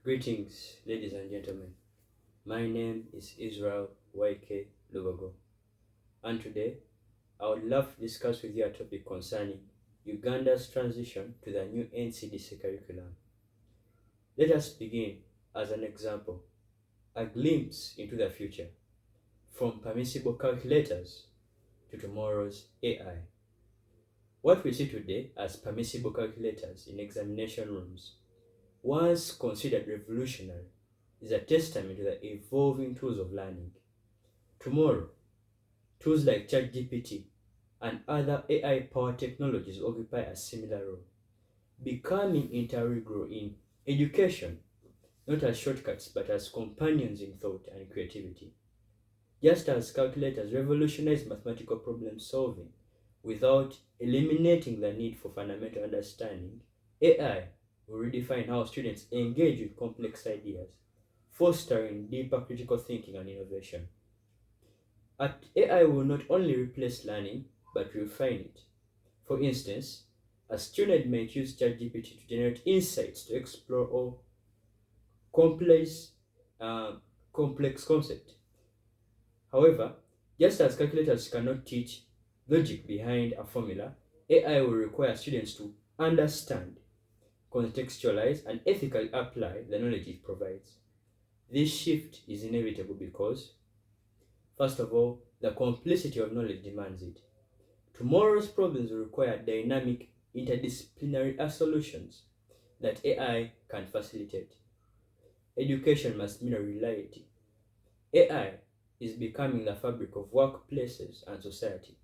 Greetings, ladies and gentlemen. My name is Israel YK Lugogo, and today I would love to discuss with you a topic concerning Uganda's transition to the new NCDC curriculum. Let us begin as an example, a glimpse into the future, from permissible calculators to tomorrow's AI. What we see today as permissible calculators in examination rooms, once considered revolutionary, is a testament to the evolving tools of learning. Tomorrow, tools like ChatGPT and other AI-powered technologies occupy a similar role, becoming integral in education, not as shortcuts but as companions in thought and creativity. Just as calculators revolutionized mathematical problem solving without eliminating the need for fundamental understanding, AI will redefine how students engage with complex ideas, fostering deeper critical thinking and innovation. AI will not only replace learning, but refine it. For instance, a student may use ChatGPT to generate insights to explore all complex, complex concepts. However, just as calculators cannot teach logic behind a formula, AI will require students to understand, contextualize, and ethically apply the knowledge it provides. This shift is inevitable because, first of all, the complexity of knowledge demands it. Tomorrow's problems will require dynamic, interdisciplinary solutions that AI can facilitate. Education must meet a reality. AI is becoming the fabric of workplaces and society.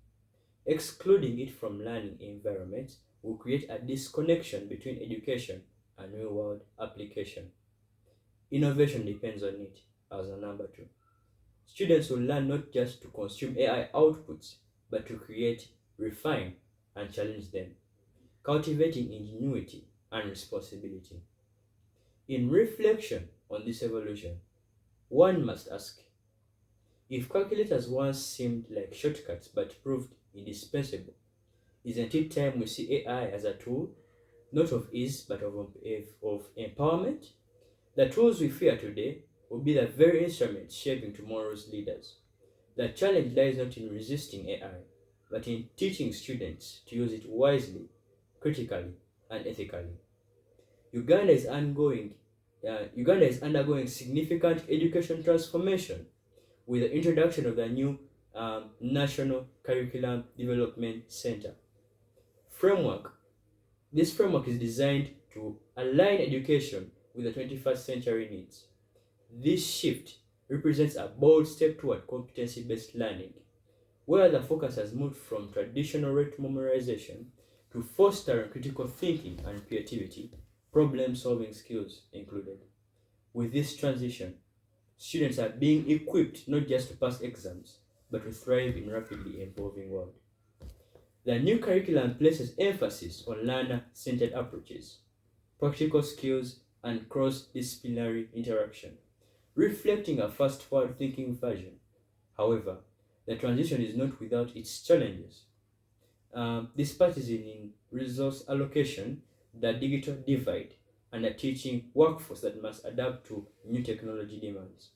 Excluding it from learning environments will create a disconnection between education and real-world application. Innovation depends on it as a number two. Students will learn not just to consume AI outputs, but to create, refine, and challenge them, cultivating ingenuity and responsibility. In reflection on this evolution, one must ask, if calculators once seemed like shortcuts but proved indispensable, isn't it time we see AI as a tool, not of ease but of empowerment? The tools we fear today will be the very instruments shaping tomorrow's leaders. The challenge lies not in resisting AI, but in teaching students to use it wisely, critically, and ethically. Uganda is undergoing significant education transformation with the introduction of the new National Curriculum Development Center framework. This framework is designed to align education with the 21st century needs. This shift represents a bold step toward competency-based learning, where the focus has moved from traditional rate memorization to fostering critical thinking and creativity, problem-solving skills included. With this transition, students are being equipped not just to pass exams, but to thrive in a rapidly evolving world. The new curriculum places emphasis on learner-centered approaches, practical skills, and cross-disciplinary interaction, reflecting a fast-forward thinking version. However, the transition is not without its challenges. This part is in resource allocation, the digital divide, and a teaching workforce that must adapt to new technology demands.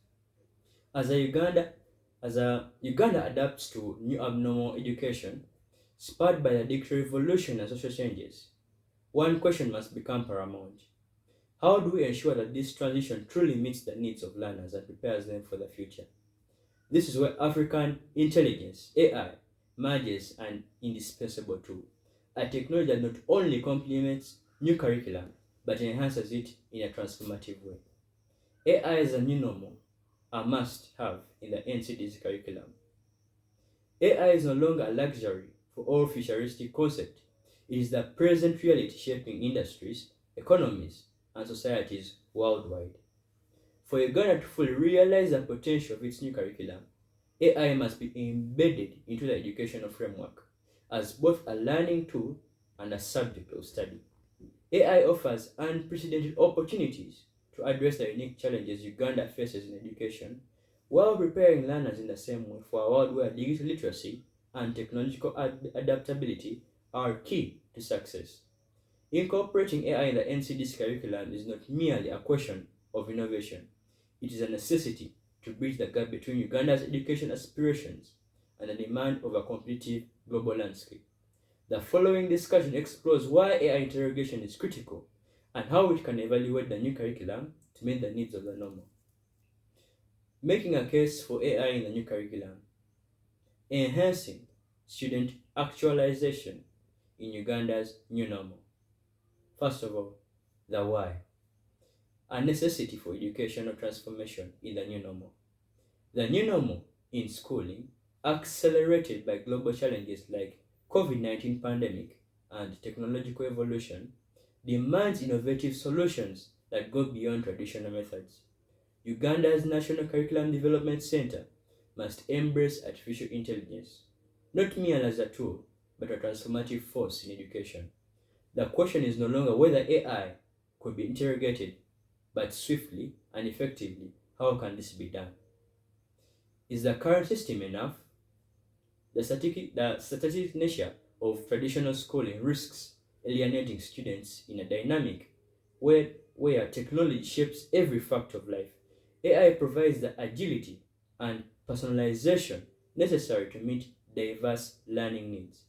As Uganda adapts to new abnormal education, spurred by the digital revolution and social changes, one question must become paramount. How do we ensure that this transition truly meets the needs of learners and prepares them for the future? This is where African intelligence, AI, merges an indispensable tool, a technology that not only complements new curriculum, but enhances it in a transformative way. AI is a new normal, a must-have in the NCDC curriculum. AI is no longer a luxury for all futuristic concept. It is the present reality shaping industries, economies, and societies worldwide. For Uganda to fully realize the potential of its new curriculum, AI must be embedded into the educational framework as both a learning tool and a subject of study. AI offers unprecedented opportunities to address the unique challenges Uganda faces in education, while preparing learners in the same way for a world where digital literacy and technological adaptability are key to success. Incorporating AI in the NCD's curriculum is not merely a question of innovation. It is a necessity to bridge the gap between Uganda's education aspirations and the demand of a competitive global landscape. The following discussion explores why AI interrogation is critical and how it can evaluate the new curriculum to meet the needs of the normal. Making a case for AI in the new curriculum. Enhancing student actualization in Uganda's new normal. First of all, the why. A necessity for educational transformation in the new normal. The new normal in schooling, accelerated by global challenges like COVID-19 pandemic and technological evolution, demands innovative solutions that go beyond traditional methods. Uganda's National Curriculum Development Center must embrace artificial intelligence, not merely as a tool, but a transformative force in education. The question is no longer whether AI could be interrogated, but swiftly and effectively, how can this be done? Is the current system enough? The static nature of traditional schooling risks alienating students in a dynamic where technology shapes every fact of life. AI provides the agility and personalization necessary to meet diverse learning needs.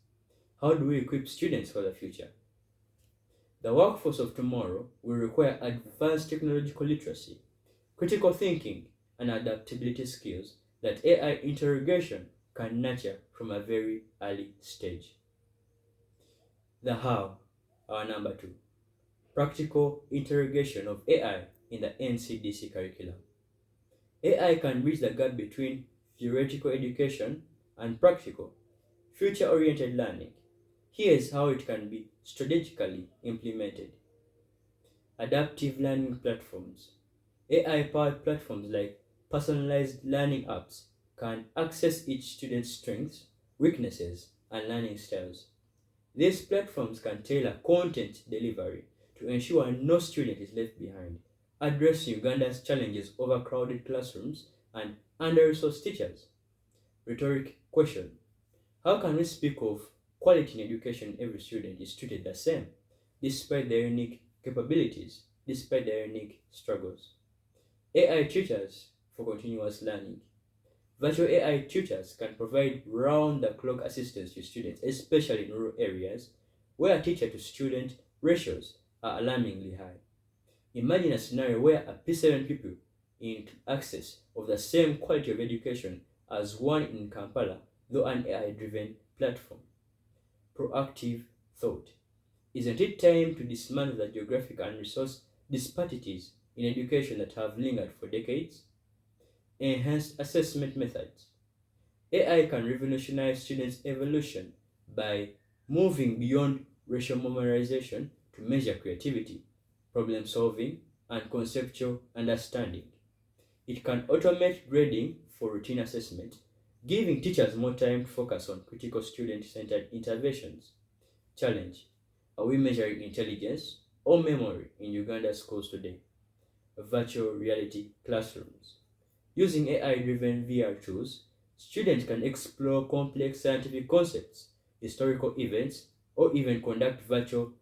How do we equip students for the future? The workforce of tomorrow will require advanced technological literacy, critical thinking, and adaptability skills that AI interrogation can nurture from a very early stage. The how, our number 2. Practical interrogation of AI in the NCDC curriculum. AI can bridge the gap between theoretical education and practical, future-oriented learning. Here's how it can be strategically implemented. Adaptive learning platforms. AI-powered platforms like personalized learning apps can access each student's strengths, weaknesses, and learning styles. These platforms can tailor content delivery to ensure no student is left behind, addressing Uganda's challenges of overcrowded classrooms and under-resourced teachers. Rhetoric question. How can we speak of quality in education if every student is treated the same, despite their unique capabilities, despite their unique struggles? AI tutors for continuous learning. Virtual AI tutors can provide round-the-clock assistance to students, especially in rural areas where teacher-to-student ratios are alarmingly high. Imagine a scenario where a P7 pupil in access of the same quality of education as one in Kampala through an AI-driven platform. Proactive thought. Isn't it time to dismantle the geographic and resource disparities in education that have lingered for decades? Enhanced assessment methods. AI can revolutionize students' evolution by moving beyond racial memorization to measure creativity, problem solving, and conceptual understanding. It can automate grading for routine assessment, giving teachers more time to focus on critical student-centered interventions. Challenge. Are we measuring intelligence or memory in Uganda schools today? Virtual reality classrooms. Using AI-driven VR tools, students can explore complex scientific concepts, historical events, or even conduct virtual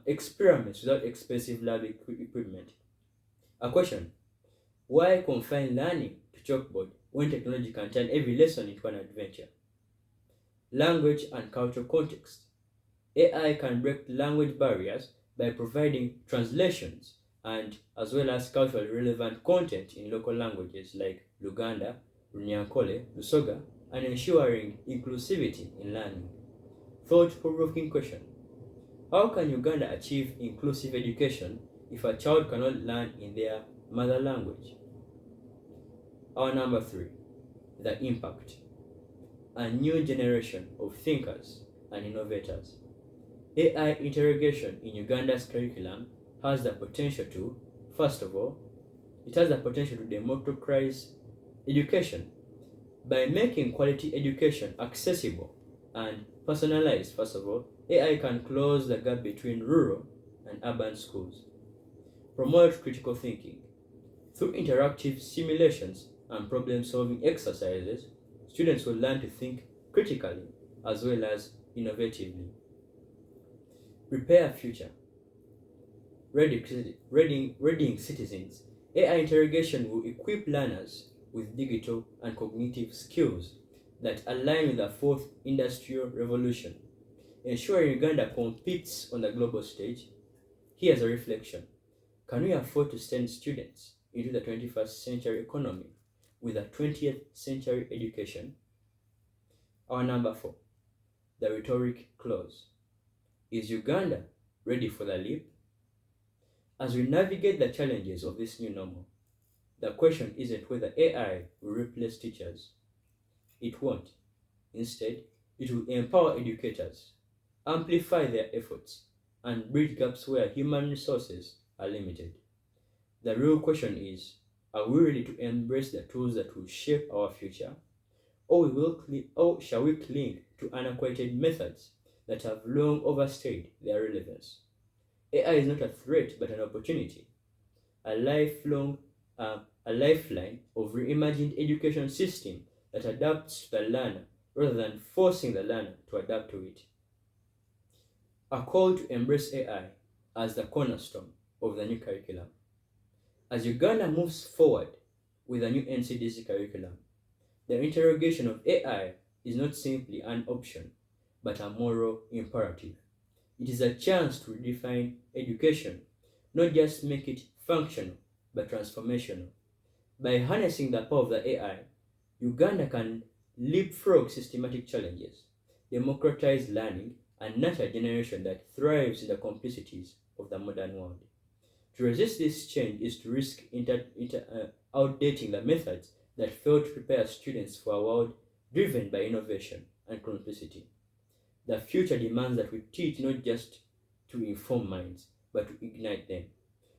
experiments without expensive lab equipment. A question. Why confine learning to chalkboard when technology can turn every lesson into an adventure? Language and cultural context. AI can break language barriers by providing translations and as well as culturally relevant content in local languages like Luganda, Runyankole, Lusoga, and ensuring inclusivity in learning. Thought-provoking question. How can Uganda achieve inclusive education if a child cannot learn in their mother language? Our number 3, the impact. A new generation of thinkers and innovators. AI interrogation in Uganda's curriculum has the potential to, first of all, it has the potential to democratize education by making quality education accessible and personalized. First of all, AI can close the gap between rural and urban schools. Promote critical thinking. Through interactive simulations and problem-solving exercises, students will learn to think critically as well as innovatively. Prepare future. Readying citizens AI interrogation will equip learners with digital and cognitive skills that align with the fourth industrial revolution, ensuring Uganda competes on the global stage. Here's a reflection. Can we afford to send students into the 21st century economy with a 20th century education? Our number 4, the rhetoric clause. Is Uganda ready for the leap? As we navigate the challenges of this new normal, the question isn't whether AI will replace teachers. It won't. Instead, it will empower educators, amplify their efforts, and bridge gaps where human resources are limited. The real question is, are we ready to embrace the tools that will shape our future? Or shall we cling to antiquated methods that have long overstayed their relevance? AI is not a threat but an opportunity, a lifeline of reimagined education system that adapts to the learner rather than forcing the learner to adapt to it. A call to embrace AI as the cornerstone of the new curriculum. As Uganda moves forward with the new NCDC curriculum, the interrogation of AI is not simply an option, but a moral imperative. It is a chance to redefine education, not just make it functional, but transformational. By harnessing the power of the AI, Uganda can leapfrog systematic challenges, democratize learning, and nurture a generation that thrives in the complexities of the modern world. To resist this change is to risk outdating the methods that fail to prepare students for a world driven by innovation and complexity. The future demands that we teach not just to inform minds, but to ignite them,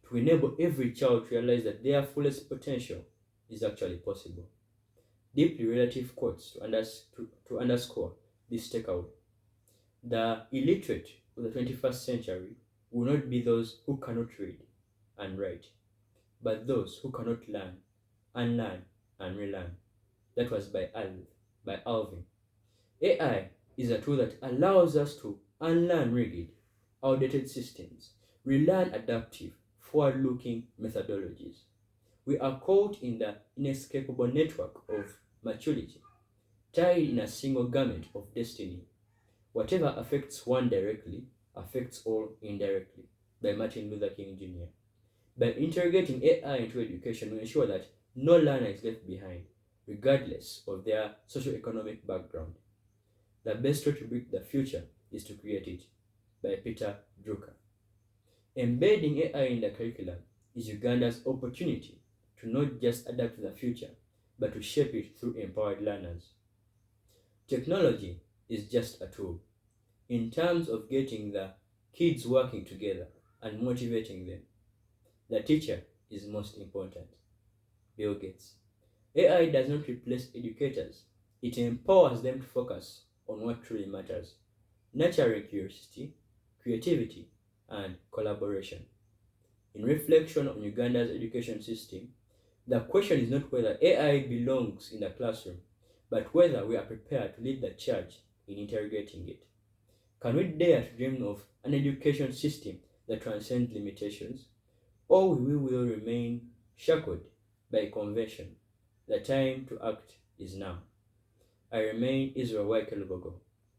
to enable every child to realize that their fullest potential is actually possible. Deeply relative quotes to underscore this takeaway. The illiterate of the 21st century will not be those who cannot read and write, but those who cannot learn, unlearn, and relearn. That was by Alvin. AI is a tool that allows us to unlearn rigid, outdated systems, relearn adaptive, forward-looking methodologies. We are caught in the inescapable network of maturity, tied in a single garment of destiny. Whatever affects one directly affects all indirectly, by Martin Luther King Jr. By integrating AI into education, we ensure that no learner is left behind, regardless of their socio-economic background. The best way to build the future is to create it, by Peter Drucker. Embedding AI in the curriculum is Uganda's opportunity to not just adapt to the future, but to shape it through empowered learners. Technology is just a tool. In terms of getting the kids working together and motivating them, the teacher is most important. Bill Gates. AI does not replace educators. It empowers them to focus on what truly matters, nurturing curiosity, creativity, and collaboration. In reflection on Uganda's education system, the question is not whether AI belongs in the classroom, but whether we are prepared to lead the charge in interrogating it. Can we dare to dream of an education system that transcends limitations, or we will remain shackled by convention? The time to act is now. I remain Israel Lubogo,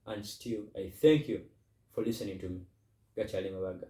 and still I thank you for listening to me. Gachali Mabaga.